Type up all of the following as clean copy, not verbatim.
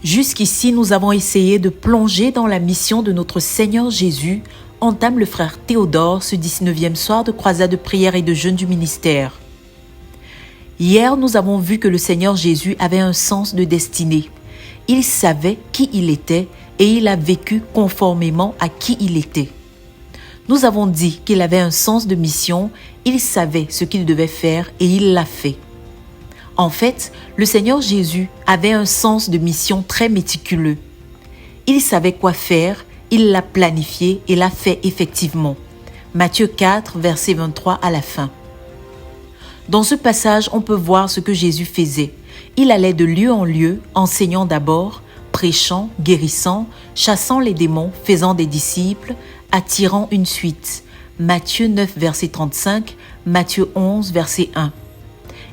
Jusqu'ici, nous avons essayé de plonger dans la mission de notre Seigneur Jésus, entame le frère Théodore ce 19e soir de croisade de prière et de jeûne du ministère. Hier, nous avons vu que le Seigneur Jésus avait un sens de destinée. Il savait qui il était et il a vécu conformément à qui il était. Nous avons dit qu'il avait un sens de mission, il savait ce qu'il devait faire et il l'a fait. En fait, le Seigneur Jésus avait un sens de mission très méticuleux. Il savait quoi faire, il l'a planifié et l'a fait effectivement. Matthieu 4, verset 23 à la fin. Dans ce passage, on peut voir ce que Jésus faisait. Il allait de lieu en lieu, enseignant d'abord, prêchant, guérissant, chassant les démons, faisant des disciples, attirant une suite. Matthieu 9, verset 35, Matthieu 11, verset 1.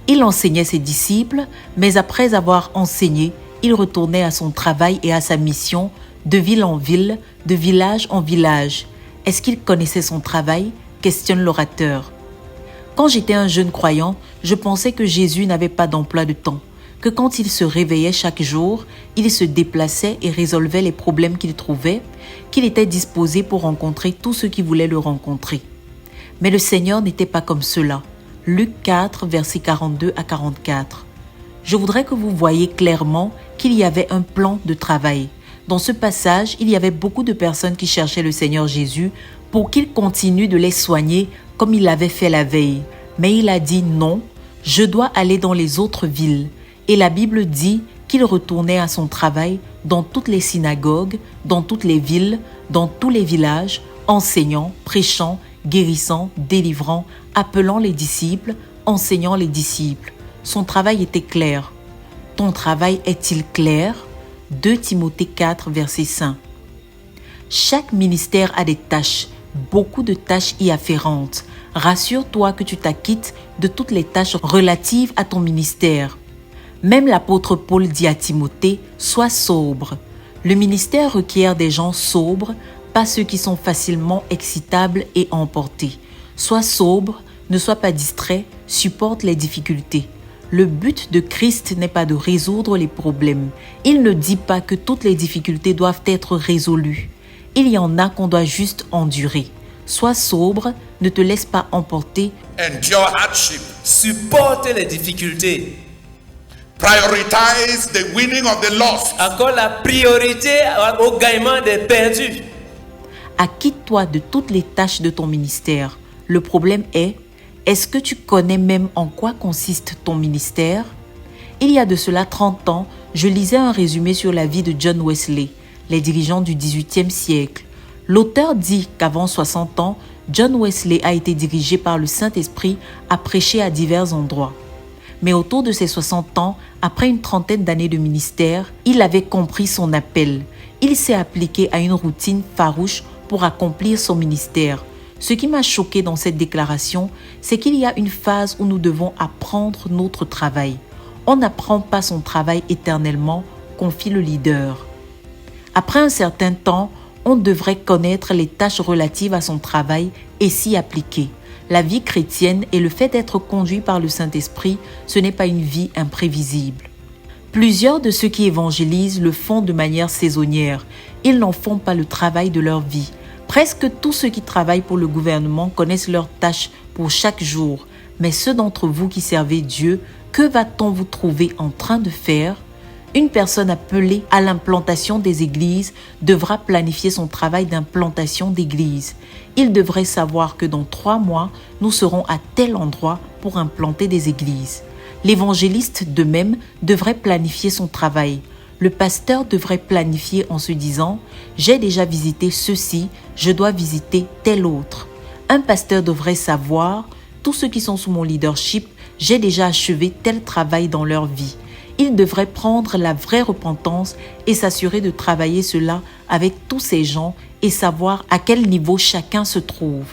Il enseignait ses disciples, mais après avoir enseigné, il retournait à son travail et à sa mission, de ville en ville, de village en village. Est-ce qu'il connaissait son travail ? Questionne l'orateur. Quand j'étais un jeune croyant, je pensais que Jésus n'avait pas d'emploi de temps, que quand il se réveillait chaque jour, il se déplaçait et résolvait les problèmes qu'il trouvait, qu'il était disposé pour rencontrer tous ceux qui voulaient le rencontrer. Mais le Seigneur n'était pas comme cela. Luc 4, versets 42 à 44. Je voudrais que vous voyiez clairement qu'il y avait un plan de travail. Dans ce passage, il y avait beaucoup de personnes qui cherchaient le Seigneur Jésus pour qu'il continue de les soigner comme il l'avait fait la veille. Mais il a dit non, je dois aller dans les autres villes. Et la Bible dit qu'il retournait à son travail dans toutes les synagogues, dans toutes les villes, dans tous les villages, enseignant, prêchant, guérissant, délivrant, appelant les disciples, enseignant les disciples. Son travail était clair. Ton travail est-il clair ? 2 Timothée 4, verset 5. Chaque ministère a des tâches, beaucoup de tâches y afférentes. Rassure-toi que tu t'acquittes de toutes les tâches relatives à ton ministère. Même l'apôtre Paul dit à Timothée, sois sobre. Le ministère requiert des gens sobres, pas ceux qui sont facilement excitables et emportés. Sois sobre, ne sois pas distrait, supporte les difficultés. Le but de Christ n'est pas de résoudre les problèmes. Il ne dit pas que toutes les difficultés doivent être résolues. Il y en a qu'on doit juste endurer. Sois sobre, ne te laisse pas emporter. Endure hardship. Supporte les difficultés. Prioritize the winning of the lost. Encore la priorité au gagnement des perdus. Acquitte-toi de toutes les tâches de ton ministère. Le problème est-ce que tu connais même en quoi consiste ton ministère ? Il y a de cela 30 ans, je lisais un résumé sur la vie de John Wesley, les dirigeants du XVIIIe siècle. L'auteur dit qu'avant 60 ans, John Wesley a été dirigé par le Saint-Esprit à prêcher à divers endroits. Mais autour de ses 60 ans, après une trentaine d'années de ministère, il avait compris son appel. Il s'est appliqué à une routine farouche pour accomplir son ministère. Ce qui m'a choqué dans cette déclaration, c'est qu'il y a une phase où nous devons apprendre notre travail. On n'apprend pas son travail éternellement, confie le leader. Après un certain temps, on devrait connaître les tâches relatives à son travail et s'y appliquer. La vie chrétienne et le fait d'être conduit par le Saint-Esprit, ce n'est pas une vie imprévisible. Plusieurs de ceux qui évangélisent le font de manière saisonnière. Ils n'en font pas le travail de leur vie. Presque tous ceux qui travaillent pour le gouvernement connaissent leurs tâches pour chaque jour. Mais ceux d'entre vous qui servez Dieu, que va-t-on vous trouver en train de faire ? Une personne appelée à l'implantation des églises devra planifier son travail d'implantation d'église. Il devrait savoir que dans 3 mois, nous serons à tel endroit pour implanter des églises. L'évangéliste de même devrait planifier son travail. Le pasteur devrait planifier en se disant « J'ai déjà visité ceci, je dois visiter tel autre ». Un pasteur devrait savoir « Tous ceux qui sont sous mon leadership, j'ai déjà achevé tel travail dans leur vie ». Il devrait prendre la vraie repentance et s'assurer de travailler cela avec tous ces gens et savoir à quel niveau chacun se trouve.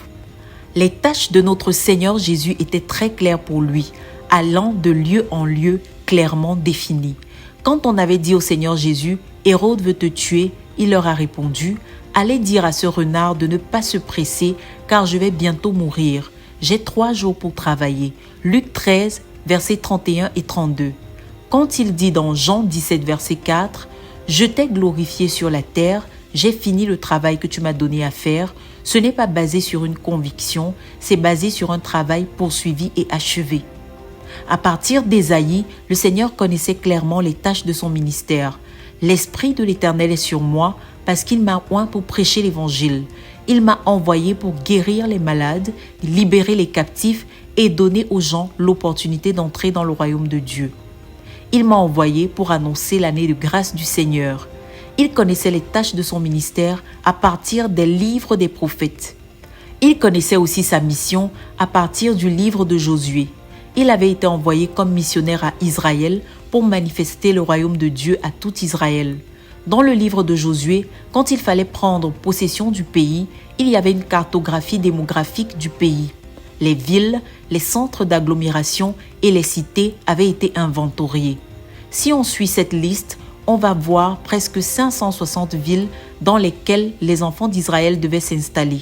Les tâches de notre Seigneur Jésus étaient très claires pour lui, allant de lieu en lieu clairement définies. Quand on avait dit au Seigneur Jésus « Hérode veut te tuer », il leur a répondu « Allez dire à ce renard de ne pas se presser car je vais bientôt mourir. J'ai 3 jours pour travailler. » Luc 13, versets 31 et 32. Quand il dit dans Jean 17, verset 4, « Je t'ai glorifié sur la terre, j'ai fini le travail que tu m'as donné à faire. Ce n'est pas basé sur une conviction, c'est basé sur un travail poursuivi et achevé. À partir d'Ésaïe, le Seigneur connaissait clairement les tâches de son ministère. L'Esprit de l'Éternel est sur moi parce qu'il m'a oint pour prêcher l'Évangile. Il m'a envoyé pour guérir les malades, libérer les captifs et donner aux gens l'opportunité d'entrer dans le royaume de Dieu. Il m'a envoyé pour annoncer l'année de grâce du Seigneur. Il connaissait les tâches de son ministère à partir des livres des prophètes. Il connaissait aussi sa mission à partir du livre de Josué. Il avait été envoyé comme missionnaire à Israël pour manifester le royaume de Dieu à tout Israël. Dans le livre de Josué, quand il fallait prendre possession du pays, il y avait une cartographie démographique du pays. Les villes, les centres d'agglomération et les cités avaient été inventoriés. Si on suit cette liste, on va voir presque 560 villes dans lesquelles les enfants d'Israël devaient s'installer.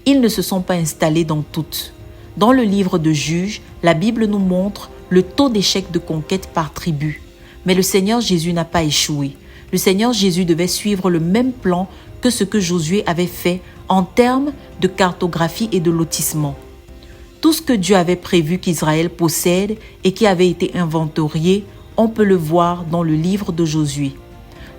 Ils ne se sont pas installés dans toutes. Dans le livre de Juges, la Bible nous montre le taux d'échec de conquête par tribu. Mais le Seigneur Jésus n'a pas échoué. Le Seigneur Jésus devait suivre le même plan que ce que Josué avait fait en termes de cartographie et de lotissement. Tout ce que Dieu avait prévu qu'Israël possède et qui avait été inventorié, on peut le voir dans le livre de Josué.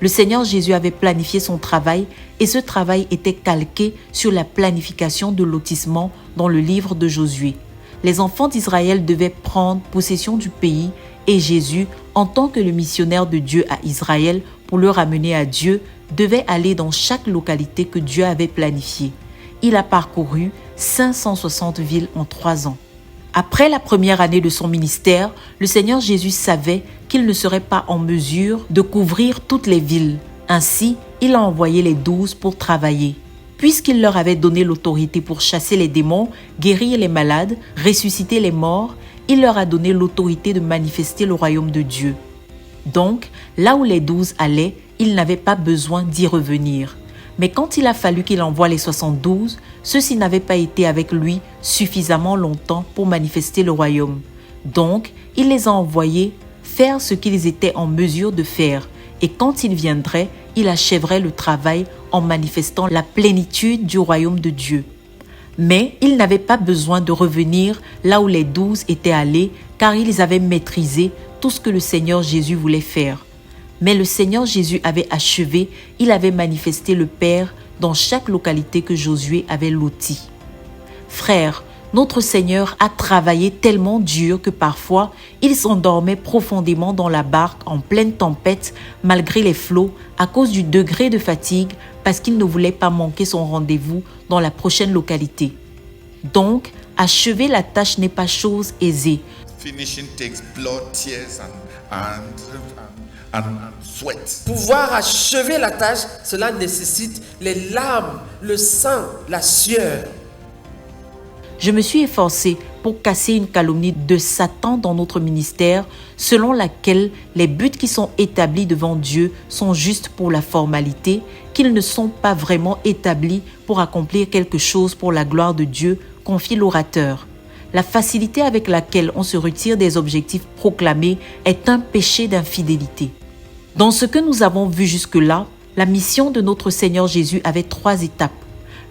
Le Seigneur Jésus avait planifié son travail et ce travail était calqué sur la planification de lotissement dans le livre de Josué. Les enfants d'Israël devaient prendre possession du pays et Jésus, en tant que le missionnaire de Dieu à Israël pour le ramener à Dieu, devait aller dans chaque localité que Dieu avait planifiée. Il a parcouru 560 villes en 3 ans. Après la première année de son ministère, le Seigneur Jésus savait qu'il ne serait pas en mesure de couvrir toutes les villes. Ainsi, il a envoyé les 12 pour travailler. Puisqu'il leur avait donné l'autorité pour chasser les démons, guérir les malades, ressusciter les morts, il leur a donné l'autorité de manifester le royaume de Dieu. Donc, là où les 12 allaient, il n'avait pas besoin d'y revenir. Mais quand il a fallu qu'il envoie les 72, ceux-ci n'avaient pas été avec lui suffisamment longtemps pour manifester le royaume. Donc, il les a envoyés faire ce qu'ils étaient en mesure de faire. Et quand il viendrait, il achèverait le travail en manifestant la plénitude du royaume de Dieu. Mais il n'avait pas besoin de revenir là où les 12 étaient allés, car ils avaient maîtrisé tout ce que le Seigneur Jésus voulait faire. Mais le Seigneur Jésus avait achevé, il avait manifesté le Père dans chaque localité que Josué avait lotie. Frères, notre Seigneur a travaillé tellement dur que parfois, il s'endormait profondément dans la barque en pleine tempête, malgré les flots, à cause du degré de fatigue, parce qu'il ne voulait pas manquer son rendez-vous dans la prochaine localité. Donc, achever la tâche n'est pas chose aisée. Finishing takes blood, tears, and sweat. Pouvoir achever la tâche, cela nécessite les larmes, le sang, la sueur. Je me suis efforcé pour casser une calomnie de Satan dans notre ministère, selon laquelle les buts qui sont établis devant Dieu sont justes pour la formalité, qu'ils ne sont pas vraiment établis pour accomplir quelque chose pour la gloire de Dieu, confie l'orateur. La facilité avec laquelle on se retire des objectifs proclamés est un péché d'infidélité. Dans ce que nous avons vu jusque-là, la mission de notre Seigneur Jésus avait 3 étapes.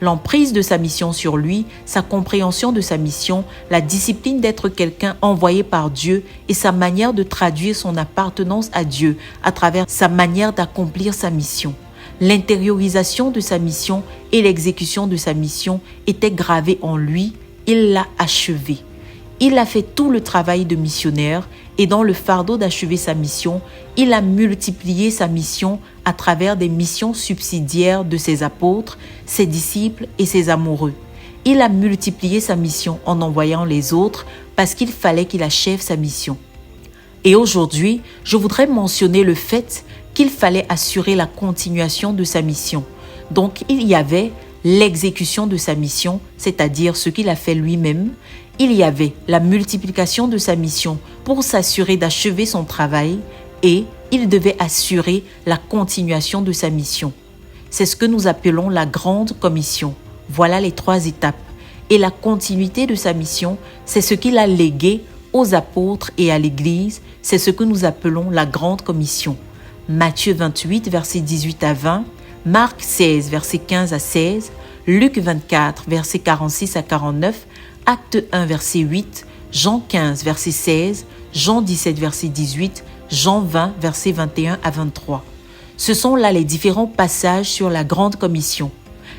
L'emprise de sa mission sur lui, sa compréhension de sa mission, la discipline d'être quelqu'un envoyé par Dieu et sa manière de traduire son appartenance à Dieu à travers sa manière d'accomplir sa mission. L'intériorisation de sa mission et l'exécution de sa mission étaient gravées en lui, il l'a achevé. Il a fait tout le travail de missionnaire et dans le fardeau d'achever sa mission, il a multiplié sa mission à travers des missions subsidiaires de ses apôtres, ses disciples et ses amoureux. Il a multiplié sa mission en envoyant les autres parce qu'il fallait qu'il achève sa mission. Et aujourd'hui, je voudrais mentionner le fait qu'il fallait assurer la continuation de sa mission. Donc, il y avait l'exécution de sa mission, c'est-à-dire ce qu'il a fait lui-même. Il y avait la multiplication de sa mission pour s'assurer d'achever son travail et il devait assurer la continuation de sa mission. C'est ce que nous appelons la grande commission. Voilà les 3 étapes. Et la continuité de sa mission, c'est ce qu'il a légué aux apôtres et à l'Église, c'est ce que nous appelons la grande commission. Matthieu 28, versets 18 à 20, Marc 16, versets 15 à 16, Luc 24, versets 46 à 49, Acte 1, verset 8, Jean 15, verset 16, Jean 17, verset 18, Jean 20, versets 21 à 23. Ce sont là les différents passages sur la Grande Commission.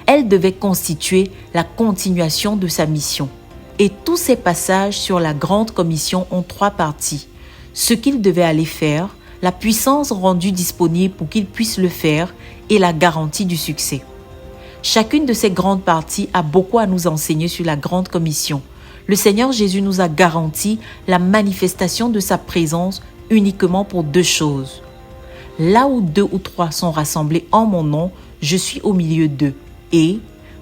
Elle devait constituer la continuation de sa mission. Et tous ces passages sur la Grande Commission ont 3 parties. Ce qu'il devait aller faire, la puissance rendue disponible pour qu'il puisse le faire et la garantie du succès. Chacune de ces grandes parties a beaucoup à nous enseigner sur la Grande Commission. Le Seigneur Jésus nous a garanti la manifestation de sa présence uniquement pour 2 choses. Là où 2 ou 3 sont rassemblés en mon nom, je suis au milieu d'eux. Et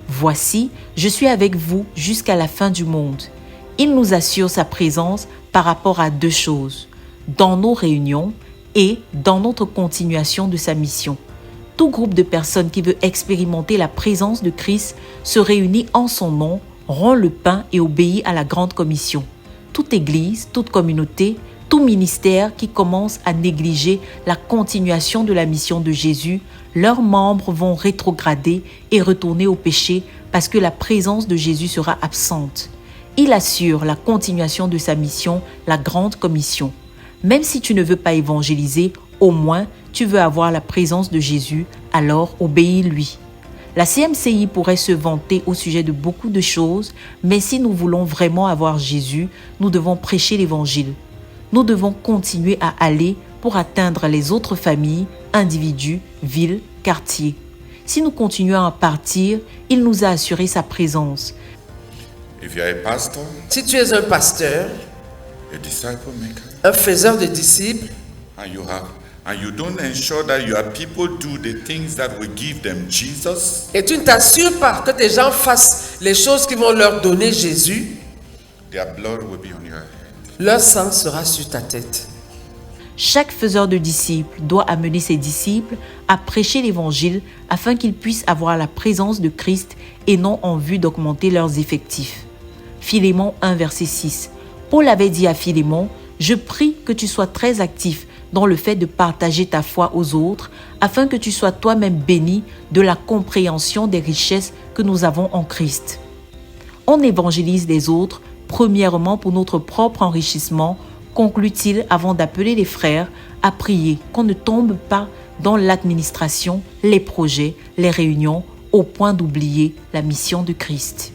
voici, je suis avec vous jusqu'à la fin du monde. Il nous assure sa présence par rapport à 2 choses, dans nos réunions et dans notre continuation de sa mission. Tout groupe de personnes qui veut expérimenter la présence de Christ se réunit en son nom, rend le pain et obéit à la Grande Commission. Toute église, toute communauté, tout ministère qui commence à négliger la continuation de la mission de Jésus, leurs membres vont rétrograder et retourner au péché parce que la présence de Jésus sera absente. Il assure la continuation de sa mission, la Grande Commission. Même si tu ne veux pas évangéliser, au moins tu veux avoir la présence de Jésus, alors obéis-lui. La CMCI pourrait se vanter au sujet de beaucoup de choses, mais si nous voulons vraiment avoir Jésus, nous devons prêcher l'Évangile. Nous devons continuer à aller pour atteindre les autres familles, individus, villes, quartiers. Si nous continuons à partir, il nous a assuré sa présence. If you are a pastor, Si tu es un pasteur, a disciple maker, un faiseur de disciples, and you don't ensure that your people do the things that will give them Jesus, et tu ne t'assures pas que tes gens fassent les choses qui vont leur donner Jésus, their blood will be on your head. leur sang sera sur ta tête. Chaque faiseur de disciples doit amener ses disciples à prêcher l'Évangile afin qu'ils puissent avoir la présence de Christ et non en vue d'augmenter leurs effectifs. Philémon 1, verset 6. Paul avait dit à Philémon, « Je prie que tu sois très actif dans le fait de partager ta foi aux autres, afin que tu sois toi-même béni de la compréhension des richesses que nous avons en Christ. » On évangélise les autres, premièrement pour notre propre enrichissement, conclut-il avant d'appeler les frères à prier qu'on ne tombe pas dans l'administration, les projets, les réunions, au point d'oublier la mission de Christ.